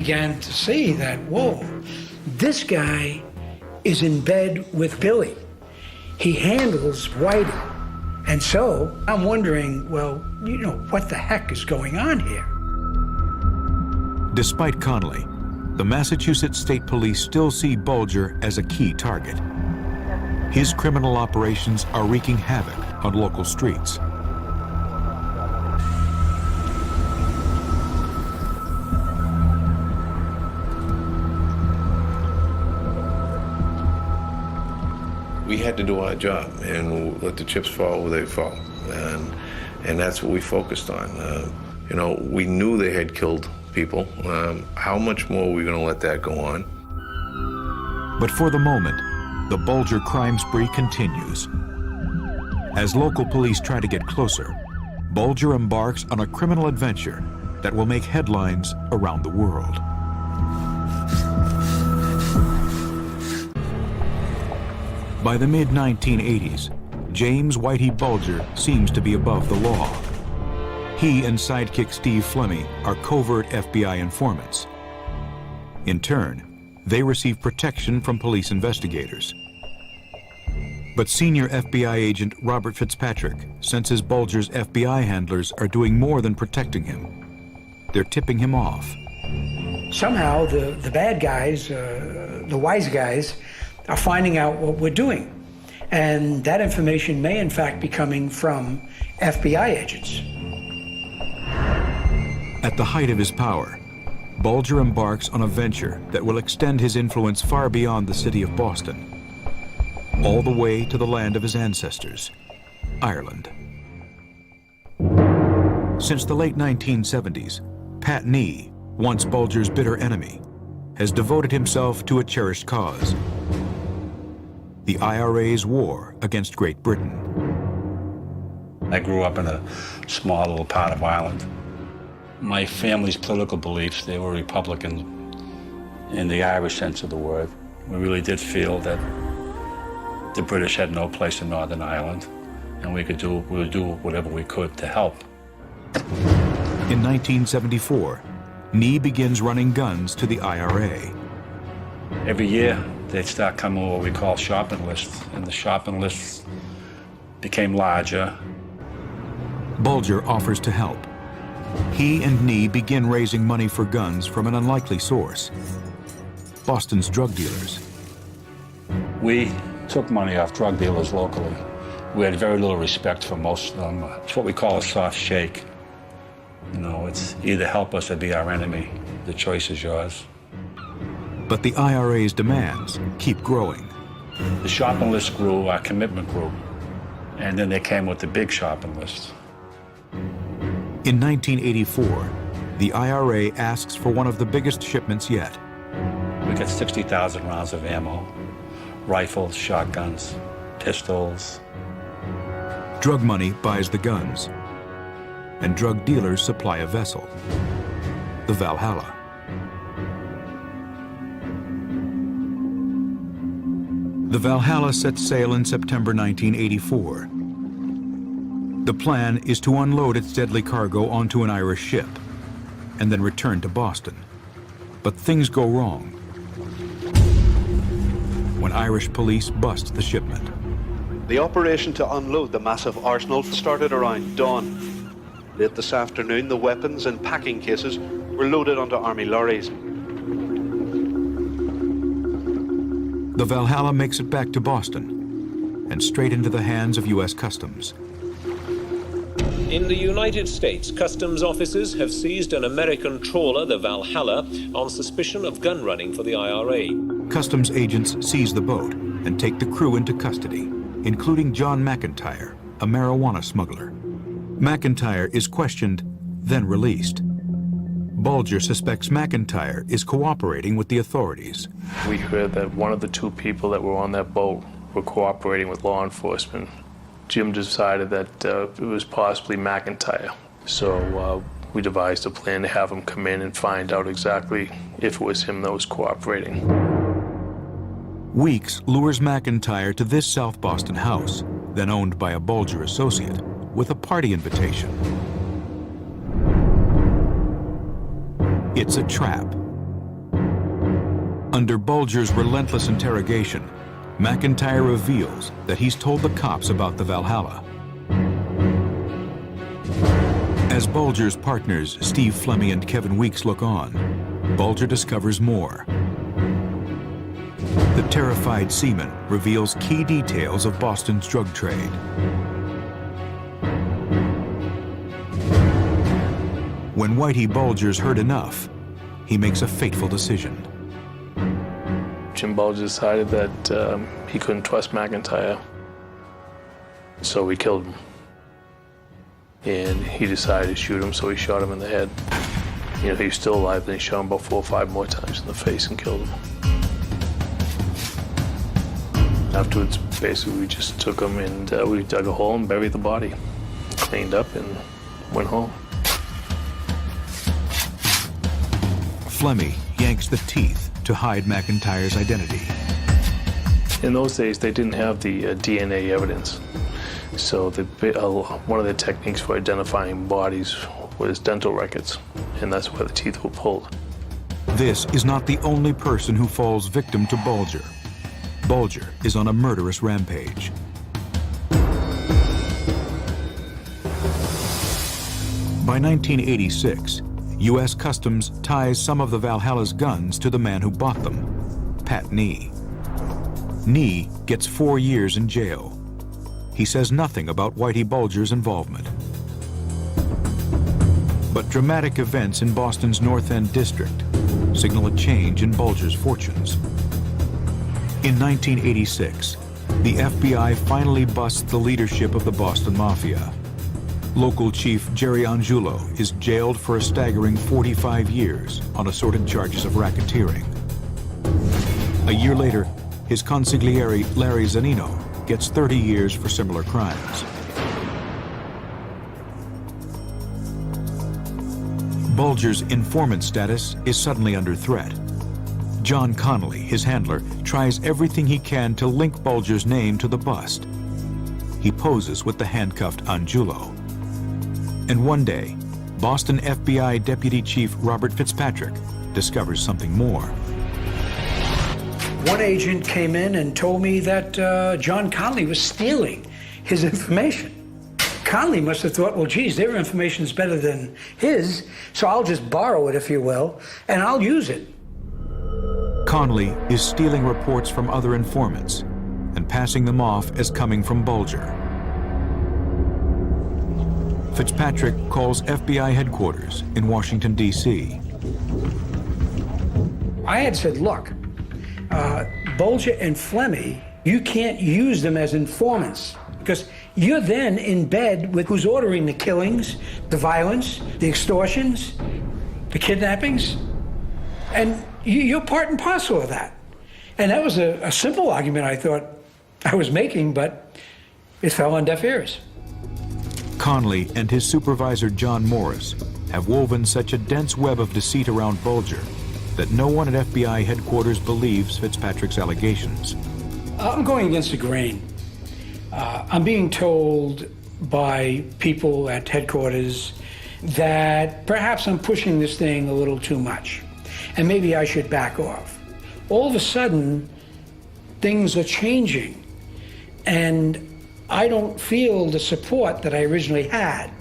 began to see that, whoa, this guy is in bed with Billy. He handles Whitey. And so I'm wondering, well, you know, what the heck is going on here? Despite Connolly, the Massachusetts State Police still see Bulger as a key target. His criminal operations are wreaking havoc on local streets. We had to do our job and let the chips fall where they fall. And that's what we focused on. You know, we knew they had killed people. How much more are we going to let that go on? But for the moment, the Bulger crime spree continues. As local police try to get closer, Bulger embarks on a criminal adventure that will make headlines around the world. By the mid-1980s, James Whitey Bulger seems to be above the law. He and sidekick Steve Fleming are covert FBI informants. In turn, they receive protection from police investigators. But senior FBI agent Robert Fitzpatrick senses Bulger's FBI handlers are doing more than protecting him. They're tipping him off. Somehow the bad guys, the wise guys, are finding out what we're doing. And that information may in fact be coming from FBI agents. At the height of his power, Bulger embarks on a venture that will extend his influence far beyond the city of Boston, all the way to the land of his ancestors, Ireland. Since the late 1970s, Pat Nee, once Bulger's bitter enemy, has devoted himself to a cherished cause: the IRA's war against Great Britain. I grew up in a small little part of Ireland. My family's political beliefs, they were Republican in the Irish sense of the word. We really did feel that the British had no place in Northern Ireland, and we would do whatever we could to help. In 1974, Nee begins running guns to the IRA. Every year, they'd start coming with what we call shopping lists, and the shopping lists became larger. Bulger offers to help. He and Nee begin raising money for guns from an unlikely source: Boston's drug dealers. We took money off drug dealers locally. We had very little respect for most of them. It's what we call a soft shake. You know, it's either help us or be our enemy. The choice is yours. But the IRA's demands keep growing. The shopping list grew, our commitment grew, and then they came with the big shopping list. In 1984, the IRA asks for one of the biggest shipments yet. We got 60,000 rounds of ammo, rifles, shotguns, pistols. Drug money buys the guns, and drug dealers supply a vessel, the Valhalla. The Valhalla sets sail in September 1984. The plan is to unload its deadly cargo onto an Irish ship and then return to Boston. But things go wrong when Irish police bust the shipment. The operation to unload the massive arsenal started around dawn. Late this afternoon, the weapons and packing cases were loaded onto army lorries. The Valhalla makes it back to Boston and straight into the hands of U.S. Customs. In the United States, customs officers have seized an American trawler, the Valhalla, on suspicion of gun running for the IRA. Customs agents seize the boat and take the crew into custody, including John McIntyre, a marijuana smuggler. McIntyre is questioned, then released. Bulger suspects McIntyre is cooperating with the authorities. We heard that one of the two people that were on that boat were cooperating with law enforcement. Jim decided that it was possibly McIntyre. So we devised a plan to have him come in and find out exactly if it was him that was cooperating. Weeks lures McIntyre to this South Boston house, then owned by a Bulger associate, with a party invitation. It's a trap. Under Bulger's relentless interrogation, McIntyre reveals that he's told the cops about the Valhalla. As Bulger's partners, Steve Flemmi and Kevin Weeks, look on, Bulger discovers more. The terrified seaman reveals key details of Boston's drug trade. When Whitey Bulger's heard enough, he makes a fateful decision. Jim Bulger decided that he couldn't trust McIntyre, so we killed him. And he decided to shoot him, so he shot him in the head. You know, he was still alive, then he shot him about 4 or 5 more times in the face and killed him. Afterwards, basically, we just took him and we dug a hole and buried the body. Cleaned up and went home. Flemmi yanks the teeth to hide McIntyre's identity. In those days, they didn't have the DNA evidence. So one of the techniques for identifying bodies was dental records, and that's why the teeth were pulled. This is not the only person who falls victim to Bulger. Bulger is on a murderous rampage. By 1986, U.S. Customs ties some of the Valhalla's guns to the man who bought them, Pat Nee. Nee gets 4 years in jail. He says nothing about Whitey Bulger's involvement. But dramatic events in Boston's North End district signal a change in Bulger's fortunes. In 1986, the FBI finally busts the leadership of the Boston Mafia. Local chief Jerry Angiulo is jailed for a staggering 45 years on assorted charges of racketeering. A year later, his consigliere Larry Zanino gets 30 years for similar crimes. Bulger's informant status is suddenly under threat. John Connolly, his handler, tries everything he can to link Bulger's name to the bust. He poses with the handcuffed Angiulo. And one day, Boston FBI Deputy Chief Robert Fitzpatrick discovers something more. One agent came in and told me that John Connolly was stealing his information. Connolly must have thought, well, geez, their information's better than his, so I'll just borrow it, if you will, and I'll use it. Connolly is stealing reports from other informants and passing them off as coming from Bulger. Fitzpatrick calls FBI headquarters in Washington, D.C. I had said, look, Bulger and Flemmi, you can't use them as informants because you're then in bed with who's ordering the killings, the violence, the extortions, the kidnappings, and you're part and parcel of that. And that was a simple argument I thought I was making, but it fell on deaf ears. Connolly and his supervisor John Morris have woven such a dense web of deceit around Bulger that no one at FBI headquarters believes Fitzpatrick's allegations. I'm going against the grain. I'm being told by people at headquarters that perhaps I'm pushing this thing a little too much, and maybe I should back off. All of a sudden, things are changing, and I don't feel the support that I originally had.